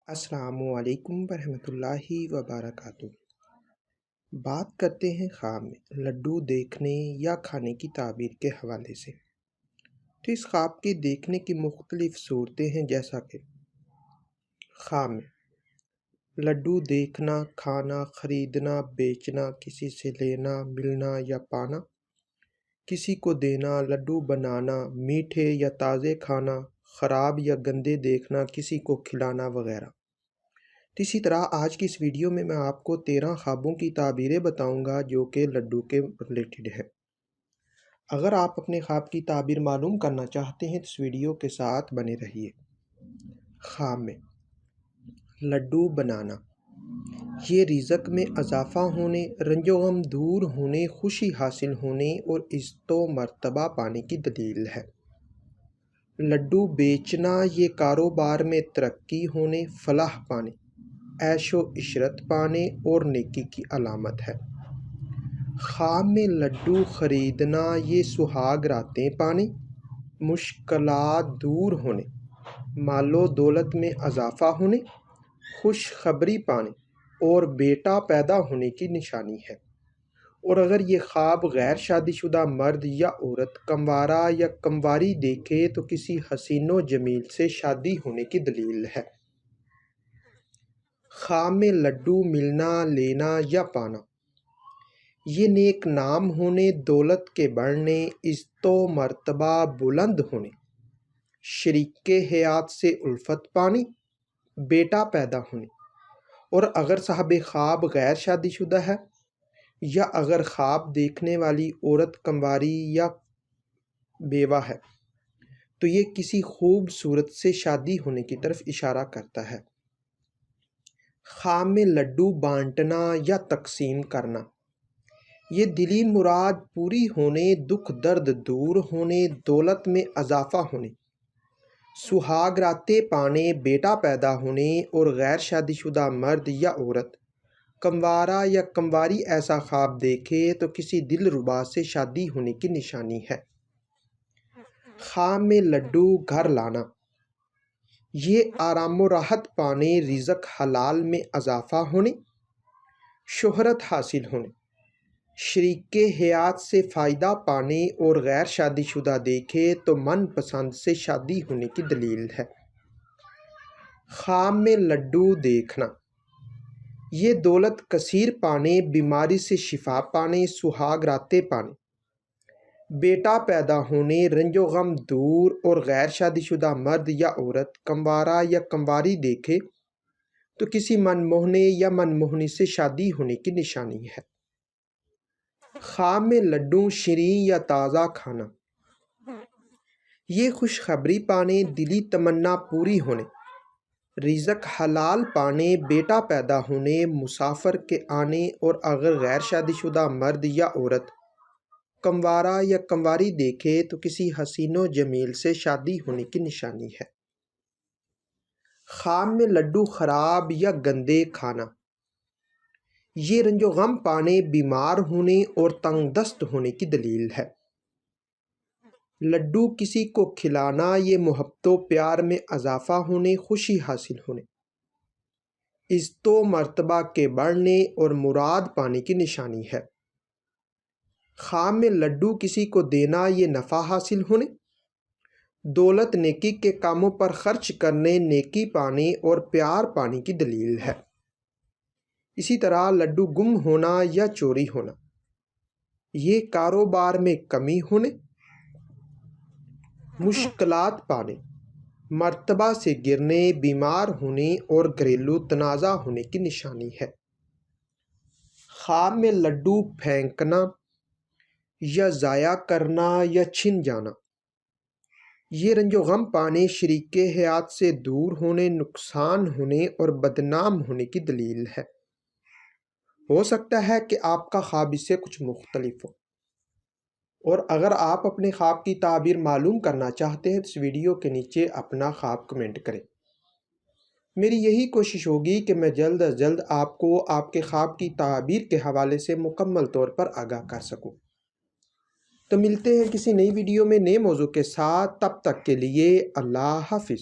السلام علیکم ورحمۃ اللہ وبرکاتہ۔ بات کرتے ہیں خواب میں لڈو دیکھنے یا کھانے کی تعبیر کے حوالے سے۔ تو اس خواب کے دیکھنے کی مختلف صورتیں ہیں، جیسا کہ خواب میں لڈو دیکھنا، کھانا، خریدنا، بیچنا، کسی سے لینا، ملنا یا پانا، کسی کو دینا، لڈو بنانا، میٹھے یا تازے کھانا، خراب یا گندے دیکھنا، کسی کو کھلانا وغیرہ۔ تو اسی طرح آج کی اس ویڈیو میں آپ کو 13 خوابوں کی تعبیریں بتاؤں گا جو کہ لڈو کے ریلیٹڈ ہے۔ اگر آپ اپنے خواب کی تعبیر معلوم کرنا چاہتے ہیں تو اس ویڈیو کے ساتھ بنے رہیے۔ خواب میں لڈو بنانا، یہ رزق میں اضافہ ہونے، رنج و غم دور ہونے، خوشی حاصل ہونے اور عزت و مرتبہ پانے کی دلیل ہے۔ لڈو بیچنا، یہ کاروبار میں ترقی ہونے، فلاح پانے، عیش و عشرت پانے اور نیکی کی علامت ہے۔ خواب میں لڈو خریدنا، یہ سہاگ راتیں پانے، مشکلات دور ہونے، مال و دولت میں اضافہ ہونے، خوشخبری پانے اور بیٹا پیدا ہونے کی نشانی ہے۔ اور اگر یہ خواب غیر شادی شدہ مرد یا عورت کنوارا یا کنواری دیکھے تو کسی حسین و جمیل سے شادی ہونے کی دلیل ہے۔ خواب میں لڈو ملنا، لینا یا پانا، یہ نیک نام ہونے، دولت کے بڑھنے، عزت و مرتبہ بلند ہونے، شریک حیات سے الفت پانی، بیٹا پیدا ہونے۔ اور اگر صاحب خواب غیر شادی شدہ ہے یا اگر خواب دیکھنے والی عورت کنواری یا بیوہ ہے تو یہ کسی خوبصورت سے شادی ہونے کی طرف اشارہ کرتا ہے۔ خواب میں لڈو بانٹنا یا تقسیم کرنا، یہ دلی مراد پوری ہونے، دکھ درد دور ہونے، دولت میں اضافہ ہونے، سہاگ راتیں پانے، بیٹا پیدا ہونے۔ اور غیر شادی شدہ مرد یا عورت کنوارا یا کنواری ایسا خواب دیکھے تو کسی دلربا سے شادی ہونے کی نشانی ہے۔ خواب میں لڈو گھر لانا، یہ آرام و راحت پانے، رزق حلال میں اضافہ ہونے، شہرت حاصل ہونے، شریک حیات سے فائدہ پانے۔ اور غیر شادی شدہ دیکھے تو من پسند سے شادی ہونے کی دلیل ہے۔ خواب میں لڈو دیکھنا، یہ دولت کثیر پانے، بیماری سے شفا پانے، سہاگ راتیں پانے، بیٹا پیدا ہونے، رنج و غم دور۔ اور غیر شادی شدہ مرد یا عورت کنوارا یا کنواری دیکھے تو کسی من موہنے یا من موہنی سے شادی ہونے کی نشانی ہے۔ خواب میں لڈو شیریں یا تازہ کھانا، یہ خوشخبری پانے، دلی تمنا پوری ہونے، رزق حلال پانے، بیٹا پیدا ہونے، مسافر کے آنے۔ اور اگر غیر شادی شدہ مرد یا عورت کنوارا یا کنواری دیکھے تو کسی حسین و جمیل سے شادی ہونے کی نشانی ہے۔ خواب میں لڈو خراب یا گندے کھانا، یہ رنج و غم پانے، بیمار ہونے اور تنگ دست ہونے کی دلیل ہے۔ لڈو کسی کو کھلانا، یہ محبت و پیار میں اضافہ ہونے، خوشی حاصل ہونے، عزت و مرتبہ کے بڑھنے اور مراد پانے کی نشانی ہے۔ خواب میں لڈو کسی کو دینا، یہ نفع حاصل ہونے، دولت نیکی کے کاموں پر خرچ کرنے، نیکی پانے اور پیار پانے کی دلیل ہے۔ اسی طرح لڈو گم ہونا یا چوری ہونا، یہ کاروبار میں کمی ہونے، مشکلات پانے، مرتبہ سے گرنے، بیمار ہونے اور گھریلو تنازع ہونے کی نشانی ہے۔ خواب میں لڈو پھینکنا یا ضائع کرنا یا چھن جانا، یہ رنج و غم پانے، شریک حیات سے دور ہونے، نقصان ہونے اور بدنام ہونے کی دلیل ہے۔ ہو سکتا ہے کہ آپ کا خواب اس سے کچھ مختلف ہو، اور اگر آپ اپنے خواب کی تعبیر معلوم کرنا چاہتے ہیں تو اس ویڈیو کے نیچے اپنا خواب کمنٹ کریں۔ میری یہی کوشش ہوگی کہ میں جلد از جلد آپ کو آپ کے خواب کی تعبیر کے حوالے سے مکمل طور پر آگاہ کر سکوں۔ تو ملتے ہیں کسی نئی ویڈیو میں نئے موضوع کے ساتھ، تب تک کے لیے اللہ حافظ۔